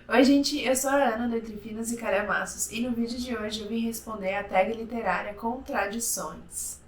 Oi gente, eu sou a Ana do Entre Finos e Calhamaços e no vídeo de hoje eu vim responder a tag literária Contradições.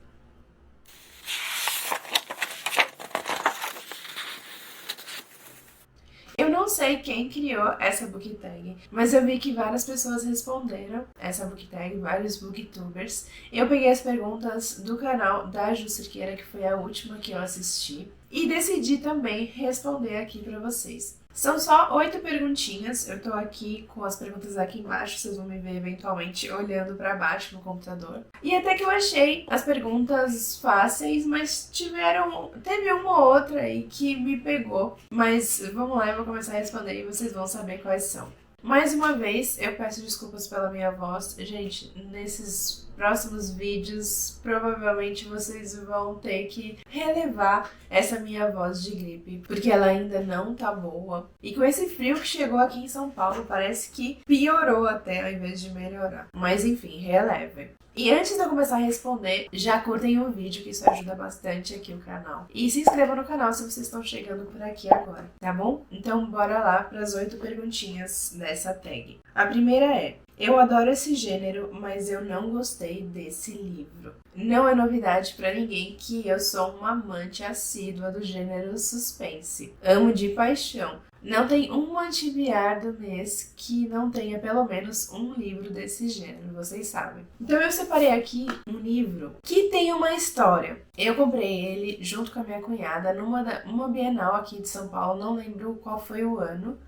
Eu não sei quem criou essa book tag, mas eu vi que várias pessoas responderam essa book tag, vários booktubers. Eu peguei as perguntas do canal da Ju Cerqueira, que foi a última que eu assisti, e decidi também responder aqui pra vocês. São só 8 perguntinhas, eu tô aqui com as perguntas aqui embaixo, vocês vão me ver eventualmente olhando pra baixo no computador. E até que eu achei as perguntas fáceis, mas teve uma ou outra aí que me pegou. Mas vamos lá, eu vou começar a responder e vocês vão saber quais são. Mais uma vez, eu peço desculpas pela minha voz. Gente, nesses próximos vídeos, provavelmente vocês vão ter que relevar essa minha voz de gripe, porque ela ainda não tá boa. E com esse frio que chegou aqui em São Paulo, parece que piorou até, ao invés de melhorar. Mas enfim, relevem. E antes de eu começar a responder, já curtem o vídeo, que isso ajuda bastante aqui o canal. E se inscrevam no canal se vocês estão chegando por aqui agora, tá bom? Então bora lá para as 8 perguntinhas dessa tag. A primeira é: eu adoro esse gênero, mas eu não gostei desse livro. Não é novidade pra ninguém que eu sou uma amante assídua do gênero suspense. Amo de paixão. Não tem um antiviar do mês que não tenha pelo menos um livro desse gênero, vocês sabem. Então eu separei aqui um livro que tem uma história. Eu comprei ele junto com a minha cunhada numa Bienal aqui de São Paulo, não lembro qual foi o ano.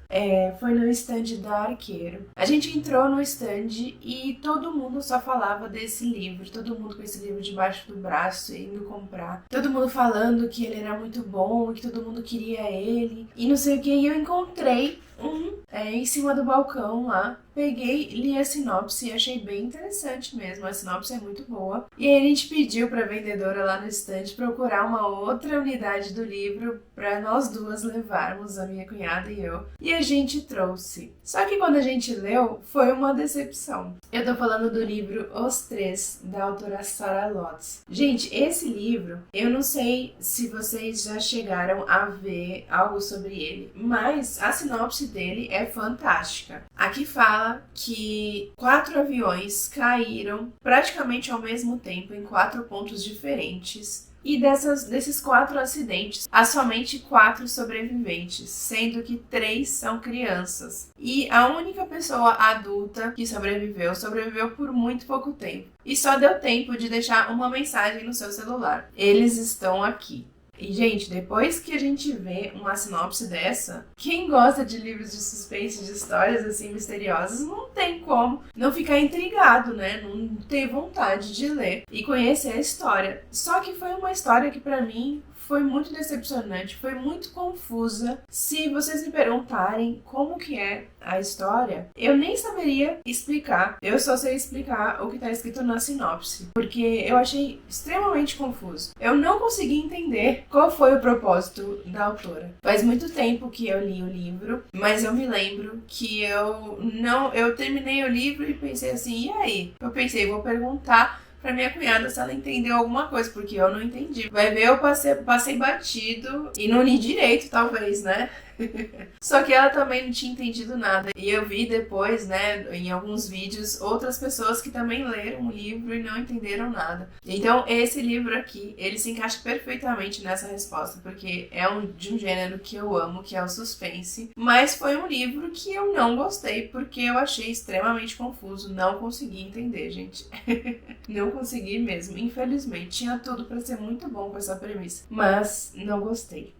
Foi no stand da Arqueiro. A gente entrou no stand e todo mundo só falava desse livro, todo mundo com esse livro debaixo do braço, indo comprar. Todo mundo falando que ele era muito bom, que todo mundo queria ele e não sei o que. E eu encontrei em cima do balcão lá. Peguei, li a sinopse e achei bem interessante mesmo. A sinopse é muito boa. E aí a gente pediu pra vendedora lá no stand procurar uma outra unidade do livro pra nós duas levarmos, a minha cunhada e eu. E a gente trouxe. Só que quando a gente leu, foi uma decepção. Eu tô falando do livro Os Três, da autora Sarah Lotz. Gente, esse livro, eu não sei se vocês já chegaram a ver algo sobre ele, mas a sinopse dele é fantástica. Aqui fala que 4 aviões caíram praticamente ao mesmo tempo em 4 pontos diferentes. E desses 4 acidentes, há somente 4 sobreviventes, sendo que 3 são crianças. E a única pessoa adulta que sobreviveu por muito pouco tempo. E só deu tempo de deixar uma mensagem no seu celular: eles estão aqui. E, gente, depois que a gente vê uma sinopse dessa, quem gosta de livros de suspense, de histórias assim misteriosas, não tem como não ficar intrigado, né? Não ter vontade de ler e conhecer a história. Só que foi uma história que pra mim foi muito decepcionante, foi muito confusa. Se vocês me perguntarem como que é a história, eu nem saberia explicar. Eu só sei explicar o que tá escrito na sinopse, porque eu achei extremamente confuso. Eu não consegui entender qual foi o propósito da autora. Faz muito tempo que eu li o livro, mas eu me lembro que eu terminei o livro e pensei assim, e aí? Eu pensei, vou perguntar pra minha cunhada se ela entendeu alguma coisa, porque eu não entendi. Vai ver, eu passei batido e não li direito, talvez, né? Só que ela também não tinha entendido nada. E eu vi depois, né, em alguns vídeos, outras pessoas que também leram o livro e não entenderam nada. Então, esse livro aqui, ele se encaixa perfeitamente nessa resposta, porque é de um gênero que eu amo, que é o suspense. Mas foi um livro que eu não gostei, porque eu achei extremamente confuso. Não consegui entender, gente. Não consegui mesmo, infelizmente. Tinha tudo pra ser muito bom com essa premissa, mas não gostei.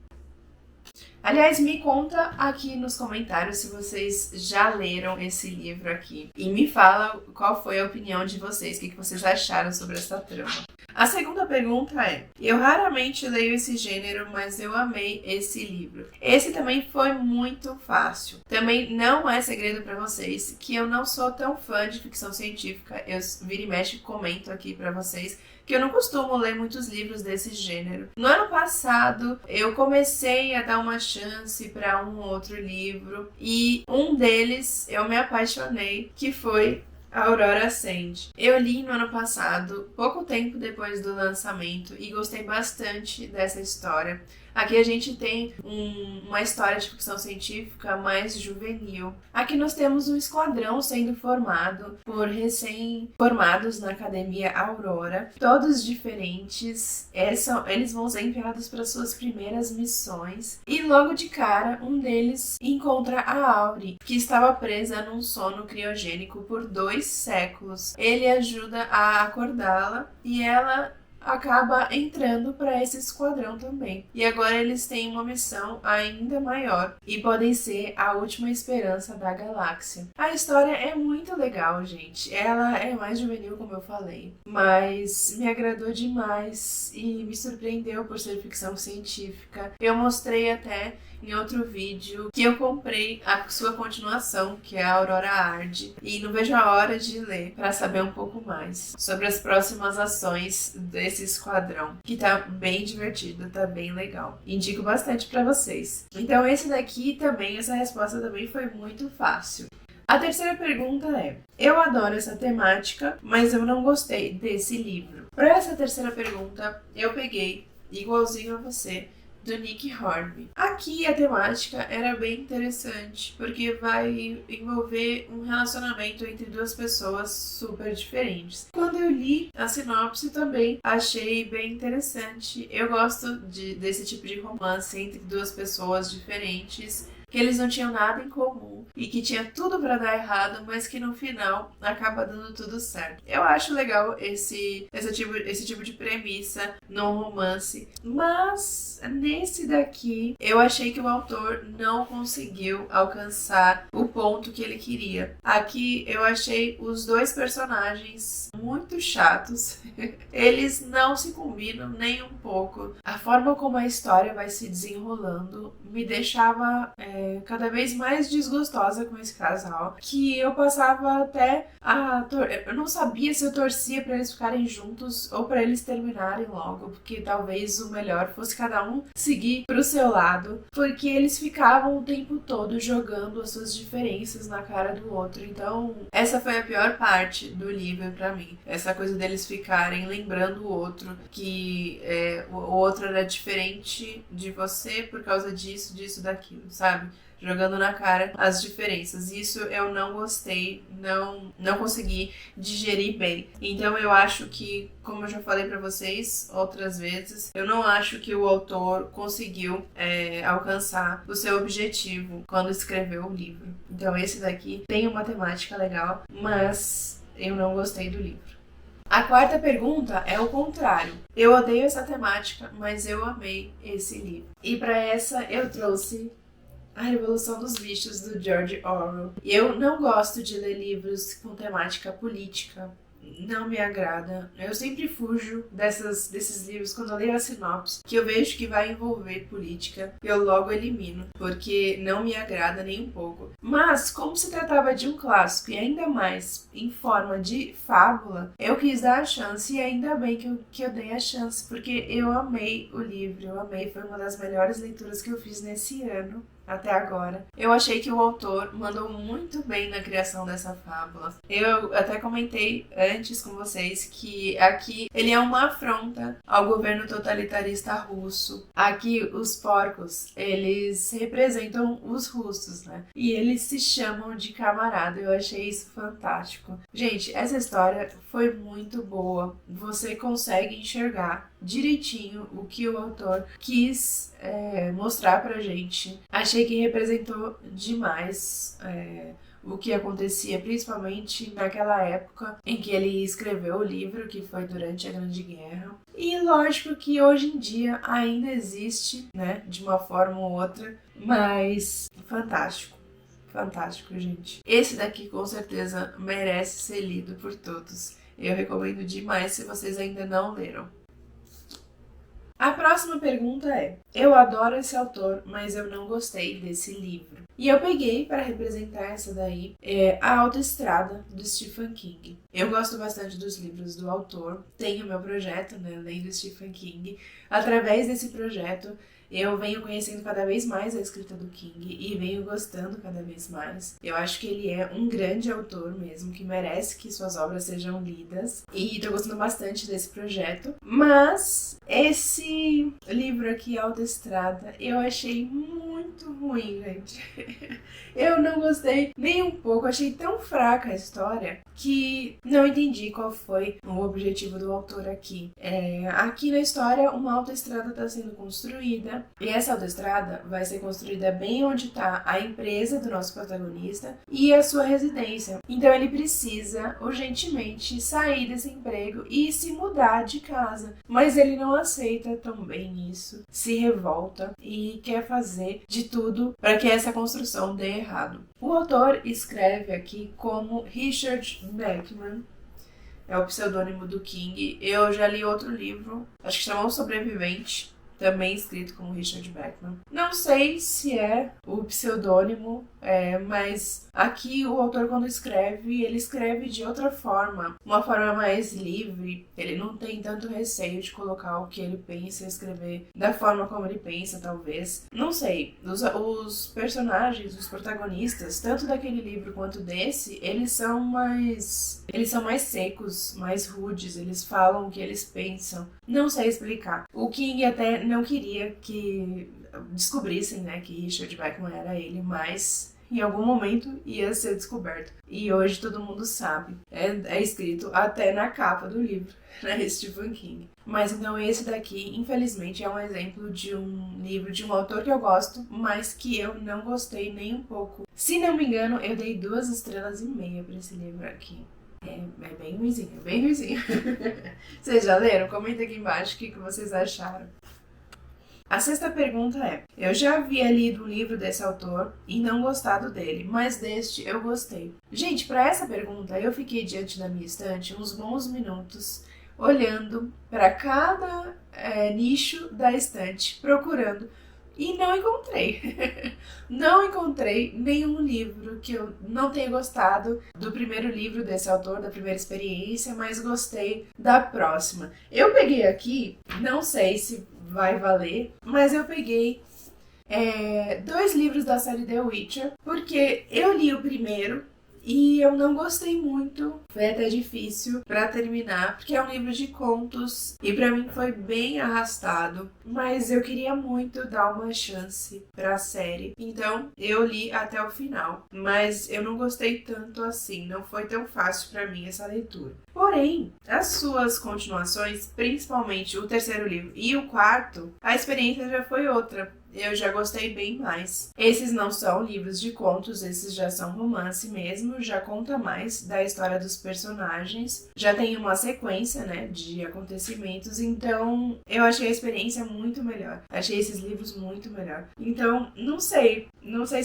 Aliás, me conta aqui nos comentários se vocês já leram esse livro aqui. E me fala qual foi a opinião de vocês, o que vocês acharam sobre essa trama. A segunda pergunta é: eu raramente leio esse gênero, mas eu amei esse livro. Esse também foi muito fácil. Também não é segredo pra vocês que eu não sou tão fã de ficção científica. Eu vira e mexe comento aqui pra vocês que eu não costumo ler muitos livros desse gênero. No ano passado, eu comecei a dar uma chance para um outro livro e um deles eu me apaixonei, que foi A Aurora Ascende. Eu li no ano passado, pouco tempo depois do lançamento, e gostei bastante dessa história. Aqui a gente tem uma história de ficção científica mais juvenil. Aqui nós temos um esquadrão sendo formado por recém-formados na Academia Aurora, todos diferentes. Eles vão ser enviados para suas primeiras missões e logo de cara um deles encontra a Auri, que estava presa num sono criogênico por 2 séculos. Ele ajuda a acordá-la e ela acaba entrando para esse esquadrão também. E agora eles têm uma missão ainda maior e podem ser a última esperança da galáxia. A história é muito legal, gente. Ela é mais juvenil, como eu falei, mas me agradou demais e me surpreendeu por ser ficção científica. Eu mostrei até em outro vídeo que eu comprei a sua continuação, que é a Aurora Arde, e não vejo a hora de ler para saber um pouco mais sobre as próximas ações desse esquadrão, que tá bem divertido, tá bem legal. Indico bastante para vocês. Então esse daqui também, essa resposta também foi muito fácil. A terceira pergunta é: eu adoro essa temática, mas eu não gostei desse livro. Para essa terceira pergunta, eu peguei, igualzinho a você, do Nick Hornby. Aqui a temática era bem interessante, porque vai envolver um relacionamento entre 2 pessoas super diferentes. Quando eu li a sinopse também achei bem interessante. Eu gosto desse tipo de romance entre 2 pessoas diferentes, que eles não tinham nada em comum e que tinha tudo pra dar errado, mas que no final acaba dando tudo certo. Eu acho legal esse tipo de premissa no romance, mas nesse daqui eu achei que o autor não conseguiu alcançar o ponto que ele queria. Aqui eu achei os 2 personagens muito chatos. Eles não se combinam nem um pouco. A forma como a história vai se desenrolando me deixava cada vez mais desgostosa com esse casal, que eu passava até eu não sabia se eu torcia para eles ficarem juntos ou para eles terminarem logo, porque talvez o melhor fosse cada um seguir pro seu lado, porque eles ficavam o tempo todo jogando as suas diferenças na cara do outro. Então essa foi a pior parte do livro para mim, essa coisa deles ficarem lembrando o outro, que o outro era diferente de você por causa disso, daquilo, sabe? Jogando na cara as diferenças. Isso eu não gostei, não consegui digerir bem. Então eu acho que, como eu já falei pra vocês outras vezes, eu não acho que o autor conseguiu alcançar o seu objetivo quando escreveu o livro. Então esse daqui tem uma temática legal, mas eu não gostei do livro. A quarta pergunta é o contrário. Eu odeio essa temática, mas eu amei esse livro. E para essa eu trouxe A Revolução dos Bichos, do George Orwell. Eu não gosto de ler livros com temática política. Não me agrada. Eu sempre fujo desses livros quando eu leio a sinopse, que eu vejo que vai envolver política, eu logo elimino, porque não me agrada nem um pouco. Mas, como se tratava de um clássico, e ainda mais em forma de fábula, eu quis dar a chance, e ainda bem que eu dei a chance, porque eu amei o livro, eu amei, foi uma das melhores leituras que eu fiz nesse ano. Até agora. Eu achei que o autor mandou muito bem na criação dessa fábula. Eu até comentei antes com vocês que aqui ele é uma afronta ao governo totalitarista russo. Aqui os porcos, eles representam os russos, né? E eles se chamam de camarada. Eu achei isso fantástico. Gente, essa história foi muito boa. Você consegue enxergar direitinho o que o autor quis mostrar pra gente. Achei que representou demais o que acontecia, principalmente naquela época em que ele escreveu o livro, que foi durante a Grande Guerra. E lógico que hoje em dia ainda existe, né, de uma forma ou outra, mas fantástico. Fantástico, gente. Esse daqui com certeza merece ser lido por todos. Eu recomendo demais se vocês ainda não leram. A próxima pergunta é: eu adoro esse autor, mas eu não gostei desse livro. E eu peguei para representar essa daí A Autoestrada, do Stephen King. Eu gosto bastante dos livros do autor, tenho meu projeto, né, além do Stephen King. Através desse projeto, Eu venho conhecendo cada vez mais a escrita do King e venho gostando cada vez mais. Eu acho que ele é um grande autor mesmo, que merece que suas obras sejam lidas. E tô gostando bastante desse projeto. Mas esse livro aqui, Autoestrada, eu achei muito ruim, gente. Eu não gostei nem um pouco, achei tão fraca a história que não entendi qual foi o objetivo do autor aqui. Aqui na história, uma autoestrada está sendo construída e essa autoestrada vai ser construída bem onde está a empresa do nosso protagonista e a sua residência. Então ele precisa urgentemente sair desse emprego e se mudar de casa, mas ele não aceita também isso, se revolta e quer fazer de tudo para que essa construção dê errado. O autor escreve aqui como Richard Bachman, é o pseudônimo do King. Eu já li outro livro, acho que chama O Sobrevivente, também escrito como Richard Bachman. Não sei se é o pseudônimo, mas aqui o autor, quando escreve, ele escreve de outra forma, uma forma mais livre. Ele não tem tanto receio de colocar o que ele pensa e escrever da forma como ele pensa, talvez. Não sei, os personagens, os protagonistas, tanto daquele livro quanto desse, eles são mais secos, mais rudes, eles falam o que eles pensam. Não sei explicar. O King até não queria que descobrissem, né, que Richard Bachman era ele, mas em algum momento ia ser descoberto. E hoje todo mundo sabe. É escrito até na capa do livro, né, Stephen King. Mas então esse daqui, infelizmente, é um exemplo de um livro de um autor que eu gosto, mas que eu não gostei nem um pouco. Se não me engano, eu dei 2,5 estrelas para esse livro aqui. É bem ruizinho, bem ruizinho. Vocês já leram? Comenta aqui embaixo o que vocês acharam. A 6ª pergunta é: eu já havia lido um livro desse autor e não gostado dele, mas deste eu gostei. Gente, para essa pergunta eu fiquei diante da minha estante uns bons minutos, olhando para cada nicho da estante, procurando. E não encontrei. Não encontrei nenhum livro que eu não tenha gostado do primeiro livro desse autor, da primeira experiência, mas gostei da próxima. Eu peguei aqui, não sei se vai valer, mas eu peguei 2 livros da série The Witcher, porque eu li o primeiro e eu não gostei muito, foi até difícil pra terminar, porque é um livro de contos e pra mim foi bem arrastado, mas eu queria muito dar uma chance pra série, então eu li até o final, mas eu não gostei tanto assim, não foi tão fácil pra mim essa leitura. Porém, as suas continuações, principalmente o 3º livro e o 4º, a experiência já foi outra. Eu já gostei bem mais. Esses não são livros de contos, esses já são romance mesmo, já conta mais da história dos personagens, já tem uma sequência, né, de acontecimentos, então eu achei a experiência muito melhor. Achei esses livros muito melhor. Então, não sei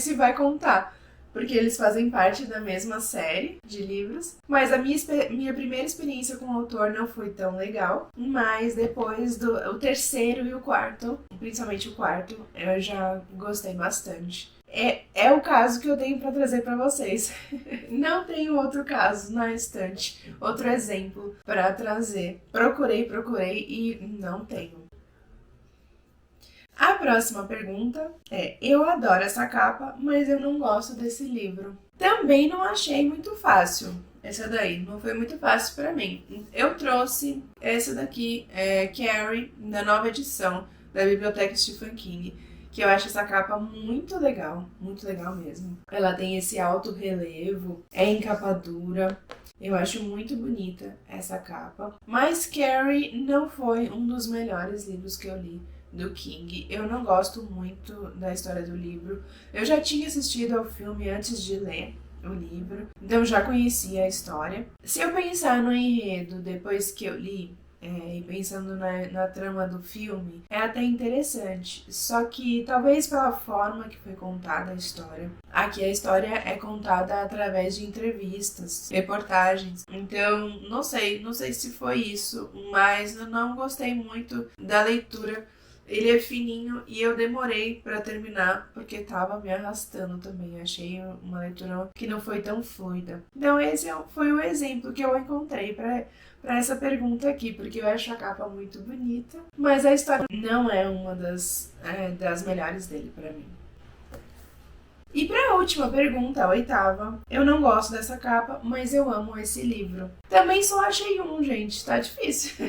se vai contar, porque eles fazem parte da mesma série de livros, mas a minha primeira experiência com o autor não foi tão legal, mas depois o 3º e o 4º, principalmente o 4º, eu já gostei bastante. É o caso que eu tenho para trazer para vocês. Não tenho outro caso na estante, outro exemplo para trazer. Procurei e não tenho. A próxima pergunta é: eu adoro essa capa, mas eu não gosto desse livro. Também não achei muito fácil. Essa daí não foi muito fácil para mim. Eu trouxe essa daqui, Carrie, da nova edição da Biblioteca Stephen King, que eu acho essa capa muito legal mesmo. Ela tem esse alto relevo, é em capa dura. Eu acho muito bonita essa capa. Mas Carrie não foi um dos melhores livros que eu li do King. Eu não gosto muito da história do livro. Eu já tinha assistido ao filme antes de ler o livro, então já conhecia a história. Se eu pensar no enredo depois que eu li, e pensando na trama do filme, é até interessante. Só que talvez pela forma que foi contada a história. Aqui a história é contada através de entrevistas, reportagens. Então, não sei se foi isso, mas eu não gostei muito da leitura Ele é fininho e eu demorei pra terminar porque tava me arrastando também. Achei uma leitura que não foi tão fluida. Então esse foi o exemplo que eu encontrei pra essa pergunta aqui, porque eu acho a capa muito bonita, mas a história não é uma das melhores dele pra mim. E para a última pergunta, a oitava, eu não gosto dessa capa, mas eu amo esse livro. Também só achei um, gente, tá difícil.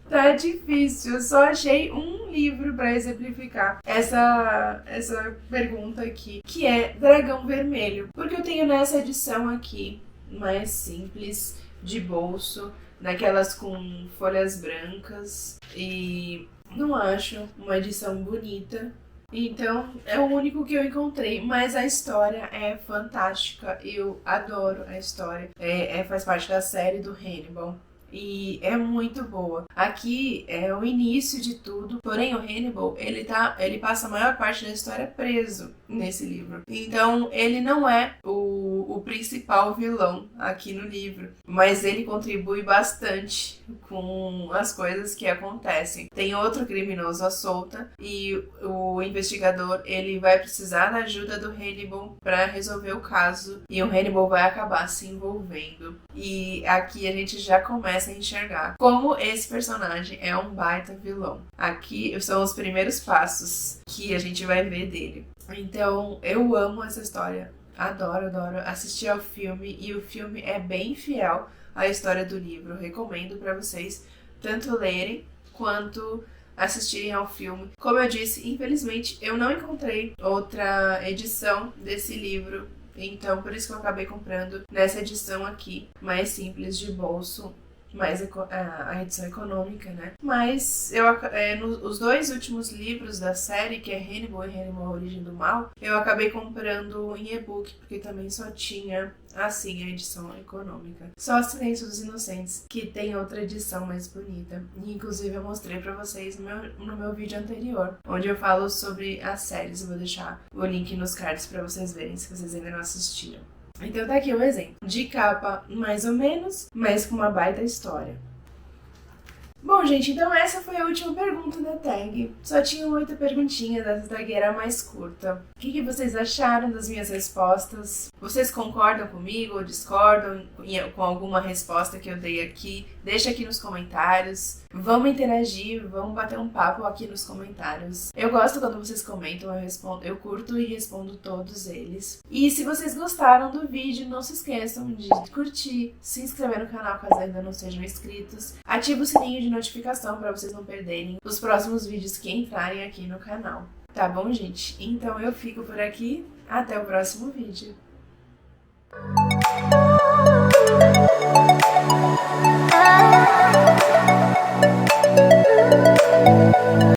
Tá difícil, eu só achei um livro para exemplificar essa pergunta aqui, que é Dragão Vermelho, porque eu tenho nessa edição aqui, mais simples, de bolso, daquelas com folhas brancas, e não acho uma edição bonita. Então, é o único que eu encontrei, mas a história é fantástica, eu adoro a história, faz parte da série do Hannibal. E é muito boa. Aqui é o início de tudo, porém o Hannibal, ele passa a maior parte da história preso nesse livro. Então ele não é o principal vilão aqui no livro, mas ele contribui bastante com as coisas que acontecem. Tem outro criminoso à solta e o investigador, ele vai precisar da ajuda do Hannibal para resolver o caso e o Hannibal vai acabar se envolvendo. E aqui a gente já começa a enxergar como esse personagem é um baita vilão. Aqui são os primeiros passos que a gente vai ver dele. Então, eu amo essa história. Adoro assistir ao filme e o filme é bem fiel à história do livro. Recomendo para vocês tanto lerem quanto assistirem ao filme. Como eu disse, infelizmente eu não encontrei outra edição desse livro, então por isso que eu acabei comprando nessa edição aqui, mais simples, de bolso, mais a edição econômica, né? Mas os dois últimos livros da série, que é Hannibal e Hannibal: A Origem do Mal, eu acabei comprando em e-book, porque também só tinha assim a edição econômica. Só Silêncio dos Inocentes, que tem outra edição mais bonita. E, inclusive eu mostrei pra vocês no meu vídeo anterior, onde eu falo sobre as séries. Eu vou deixar o link nos cards pra vocês verem, se vocês ainda não assistiram. Então tá aqui o exemplo de capa mais ou menos, mas com uma baita história. Bom, gente, então essa foi a última pergunta da tag. Só tinham 8 perguntinhas, essa tag era mais curta. O que vocês acharam das minhas respostas? Vocês concordam comigo ou discordam com alguma resposta que eu dei aqui? Deixa aqui nos comentários. Vamos interagir, vamos bater um papo aqui nos comentários. Eu gosto quando vocês comentam, eu curto e respondo todos eles. E se vocês gostaram do vídeo, não se esqueçam de curtir, se inscrever no canal caso ainda não sejam inscritos. Ativa o sininho de notificação para vocês não perderem os próximos vídeos que entrarem aqui no canal. Tá bom, gente? Então eu fico por aqui. Até o próximo vídeo. Ah